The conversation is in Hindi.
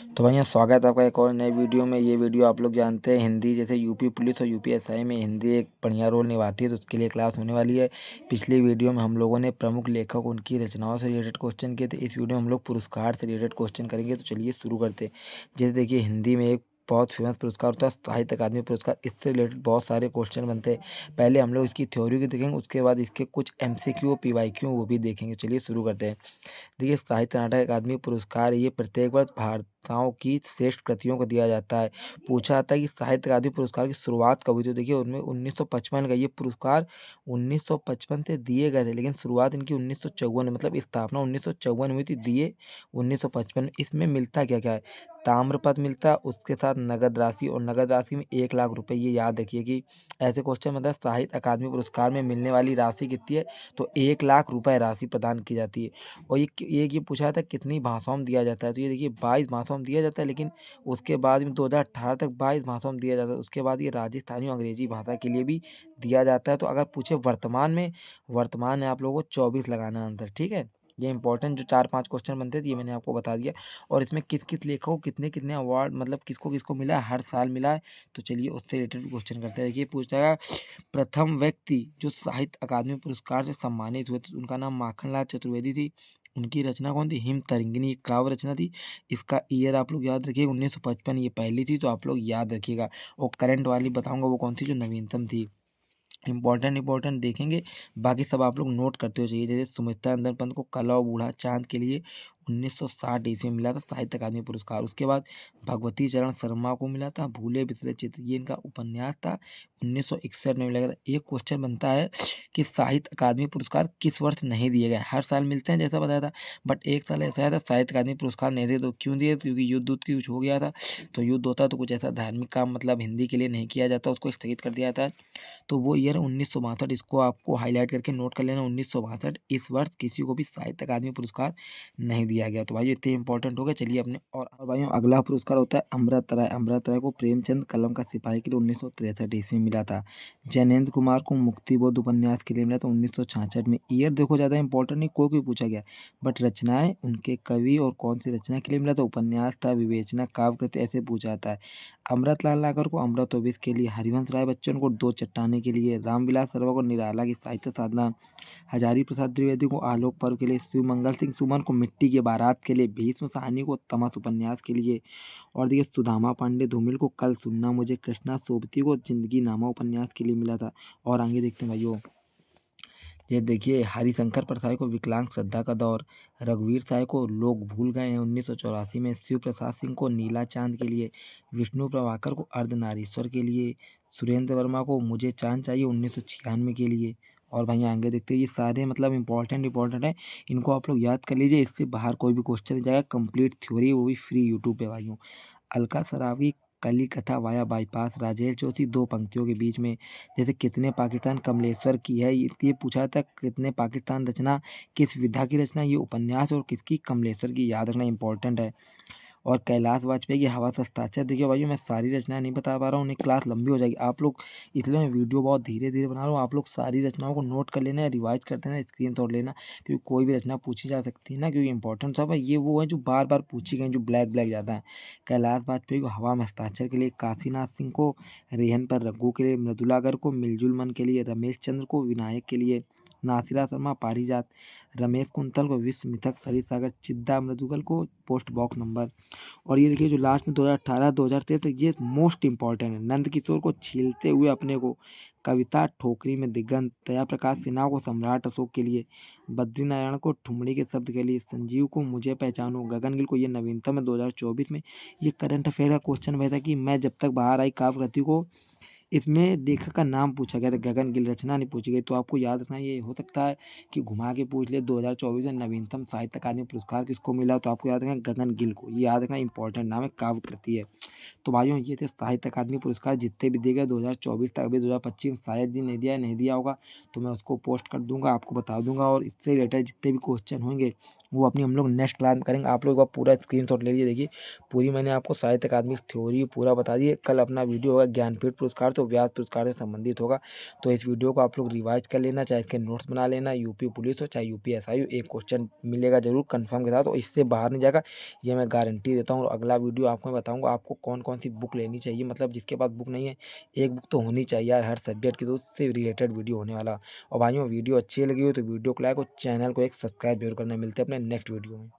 तो भैया स्वागत है आपका एक और नए वीडियो में। ये वीडियो आप लोग जानते हैं हिंदी, जैसे यूपी पुलिस और यूपीएसआई में हिंदी एक बढ़िया रोल निभाती है, तो उसके लिए क्लास होने वाली है। पिछली वीडियो में हम लोगों ने प्रमुख लेखक उनकी रचनाओं से रिलेटेड क्वेश्चन किए थे। इस वीडियो में हम लोग पुरस्कार से रिलेटेड क्वेश्चन करेंगे। तो चलिए शुरू करते हैं। जैसे देखिए हिंदी में एक बहुत फेमस पुरस्कार होता है साहित्य अकादमी पुरस्कार। इससे रिलेटेड बहुत सारे क्वेश्चन बनते हैं। पहले हम लोग इसकी थ्योरी को देखेंगे, उसके बाद इसके कुछ MCQ PYQ वो भी देखेंगे। चलिए शुरू करते हैं। देखिए साहित्य नाटक अकादमी पुरस्कार ये प्रत्येक वर्ष भारताओं की श्रेष्ठ कृतियों को दिया जाता है। पूछा जाता है कि साहित्य अकादमी पुरस्कार की शुरुआत कब हुई। तो देखिए उनमें 1955 का ये पुरस्कार 1955 से दिए गए थे, लेकिन शुरुआत इनकी 1954 में, मतलब स्थापना 1954 में हुई थी, दिए 1955 में। इसमें मिलता क्या क्या है, ताम्रपत्र मिलता है, उसके साथ नगद राशि, और नगद राशि में 1 लाख रुपए। ये याद रखिए कि ऐसे क्वेश्चन मतलब साहित्य अकादमी पुरस्कार में मिलने वाली राशि कितनी है, तो 1 लाख रुपए राशि प्रदान की जाती है। और ये पूछा था कितनी भाषाओं में दिया जाता है, तो ये देखिए 22 भाषाओं में दिया जाता है, लेकिन उसके बाद में 2018 तक 22 भाषाओं में दिया जाता है। उसके बाद ये राजस्थानी और अंग्रेजी भाषा के लिए भी दिया जाता है। तो अगर पूछे वर्तमान में आप लोगों को 24 लगाना आंसर, ठीक है। ये इंपॉर्टेंट जो 4-5 क्वेश्चन बनते थे ये मैंने आपको बता दिया। और इसमें किस किस लेखक को कितने कितने अवार्ड, मतलब किसको किसको मिला है, हर साल मिला है। तो चलिए उससे रिलेटेड क्वेश्चन करते हैं। देखिए पूछता है प्रथम व्यक्ति जो साहित्य अकादमी पुरस्कार से सम्मानित हुए थे, उनका नाम माखनलाल चतुर्वेदी थी। उनकी रचना कौन थी, हिम तरंगिणी, एक काव्य रचना थी। इसका ईयर आप लोग याद रखिएगा 1955, ये पहली थी, तो आप लोग याद रखिएगा। और करंट वाली बताऊंगा वो कौन थी, जो नवीनतम थी। इंपॉर्टेंट देखेंगे, बाकी सब आप लोग नोट करते हो चाहिए। जैसे सुमित्रा नंदन पंत को कला और बूढ़ा चांद के लिए 1960 ईस्वी में मिला था साहित्य अकादमी पुरस्कार। उसके बाद भगवती चरण शर्मा को मिला था भूले बिसरे चित्र, ये इनका उपन्यास था, 1961 में मिला था। एक क्वेश्चन बनता है कि साहित्य अकादमी पुरस्कार किस वर्ष नहीं दिए गए। हर साल मिलते हैं जैसा बताया था, बट एक साल ऐसा आया था साहित्य अकादमी पुरस्कार नहीं दिए। तो क्यों दिए, क्योंकि युद्ध की कुछ हो गया था। तो युद्ध होता है तो कुछ ऐसा धार्मिक काम मतलब हिंदी के लिए नहीं किया जाता, उसको स्थगित कर दिया जाता है। तो वो ईयर 1962, इसको आपको हाईलाइट करके नोट कर लेना, 1962। इस वर्ष किसी को भी साहित्य अकादमी पुरस्कार नहीं दिया गया। तो भाई इतने इंपॉर्टेंट हो गए। चलिए अपने और भाइयों अगला पुरस्कार होता है अमृत राय। अमृत राय को प्रेमचंद कलम का सिपाही के लिए 1963 ईस्वी में मिला था। जैनेन्द्र कुमार को मुक्तिबोध उपन्यास के लिए मिला था 1966 में। ईयर देखो ज़्यादा इंपॉर्टेंट नहीं, कोई पूछा गया, बट रचनाएं उनके कवि और कौन सी रचना के लिए मिला था, उपन्यास था, विवेचना, काव्य कृति, ऐसे पूछा जाता है। अमृतलाल नागर को अमृत ओबिस के लिए, हरिवंश राय बच्चन को दो चट्टाने के लिए, रामविलास शर्मा को निराला की साहित्य साधना, हजारी प्रसाद द्विवेदी को आलोक पर्व के लिए, शिव मंगल सिंह सुमन को मिट्टी की बारात के लिए, भीष्म साहनी को तमस उपन्यास के लिए, और देखिए सुदामा पांडे धूमिल को कल सुनना मुझे, कृष्णा सोबती को जिंदगी नामा उपन्यास के लिए मिला था। और आगे देखते हैं भाइयों, ये देखिए हरिशंकर प्रसाद को विकलांग श्रद्धा का दौर, रघुवीर साय को लोग भूल गए हैं 1984 में, शिव प्रसाद सिंह को नीला चांद के लिए, विष्णु प्रभाकर को अर्धनारीश्वर के लिए, सुरेंद्र वर्मा को मुझे चांद चाहिए 1996 के लिए। और भाई आगे देखते हैं, ये सारे मतलब इंपॉर्टेंट है, इनको आप लोग याद कर लीजिए। इससे बाहर कोई भी क्वेश्चन नहीं जाएगा। कंप्लीट थ्योरी वो भी फ्री यूट्यूब पे भाइयों। अलका सरावगी कली कथा वाया बाईपास, राजेश जोशी दो पंक्तियों के बीच में, जैसे कितने पाकिस्तान कमलेश्वर की है, ये पूछा था कितने पाकिस्तान रचना किस विधा की रचना, ये उपन्यास और किसकी, कमलेश्वर की, याद रखना इंपॉर्टेंट है। और कैलाश वाजपेयी की हवा से हस्ताक्षर। देखिए भाई मैं सारी रचनाएं नहीं बता पा रहा हूँ, उन्हें क्लास लंबी हो जाएगी आप लोग, इसलिए मैं वीडियो बहुत धीरे धीरे बना रहा हूँ। आप लोग सारी रचनाओं को नोट कर लेना, रिवाइज करते रहना, स्क्रीन तोड़ लेना, क्योंकि कोई भी रचना पूछी जा सकती है ना, क्योंकि इंपॉर्टेंट सब है। ये वो है जो बार बार पूछी गई, जो ब्लैक ब्लैक ज़्यादा है। कैलाश वाजपेयी को हवा में हस्ताक्षर के लिए, काशीनाथ सिंह को रेहन पर रघु के लिए, मृदुलागर को मिलजुल मन के लिए, रमेश चंद्र को विनायक के लिए, नासिरा शर्मा पारिजात, रमेश कुंतल को विश्व मिथक, सरित सागर चिद्दा मृदुगल को पोस्ट बॉक्स नंबर। और ये देखिए जो लास्ट में 2018-2023 तक, ये मोस्ट इंपॉर्टेंट है। नंद किशोर को छीलते हुए अपने को, कविता ठोकरी में दिगंत, दया प्रकाश सिन्हा को सम्राट अशोक के लिए, बद्री नारायण को ठुमड़ी के शब्द के लिए, संजीव को मुझे पहचानो, गगन गिल को, ये नवीनतम है 2024 में। ये करंट अफेयर का क्वेश्चन वह था कि मैं जब तक बाहर आई काव्य कृति को, इसमें लेखक का नाम पूछा गया था, गगन गिल, रचना नहीं पूछी गई। तो आपको याद रखना, ये हो सकता है कि घुमा के पूछ ले 2024 में नवीनतम साहित्य अकादमी पुरस्कार किसको मिला, तो आपको याद रखना गगन गिल को, ये याद रखना इंपॉर्टेंट नाम है, काव्य कृति है। तो भाइयों ये थे साहित्य अकादमी पुरस्कार जितने भी दिए गए 2024 तक। अभी 2025 शायद ही नहीं दिया होगा, तो मैं उसको पोस्ट कर दूंगा, आपको बता दूंगा। और इससे रिलेटेड जितने भी क्वेश्चन होंगे वो अपनी हम लोग नेक्स्ट क्लास में करेंगे। आप लोग का पूरा स्क्रीनशॉट ले लीजिए। देखिए पूरी मैंने आपको साहित्य अकादमी थ्योरी पूरा बता दी है। कल अपना वीडियो होगा ज्ञानपीठ पुरस्कार, तो तो व्यास पुरस्कार से संबंधित होगा। तो इस वीडियो को आप लोग रिवाइज कर लेना, चाहे इसके नोट्स बना लेना। यूपी पुलिस हो चाहे यूपी एसआई हो, एक क्वेश्चन मिलेगा जरूर कन्फर्म के साथ, और इससे बाहर नहीं जाएगा, ये मैं गारंटी देता हूँ। और अगला वीडियो आपको मैं बताऊँगा आपको कौन कौन सी बुक लेनी चाहिए, मतलब जिसके पास बुक नहीं है एक बुक तो होनी चाहिए यार हर सब्जेक्ट की, तो उससे रिलेटेड वीडियो होने वाला। और भाइयों वीडियो अच्छी लगी हो तो वीडियो को लाइक और चैनल को एक सब्सक्राइब जरूर करना। मिलते हैं अपने नेक्स्ट वीडियो में।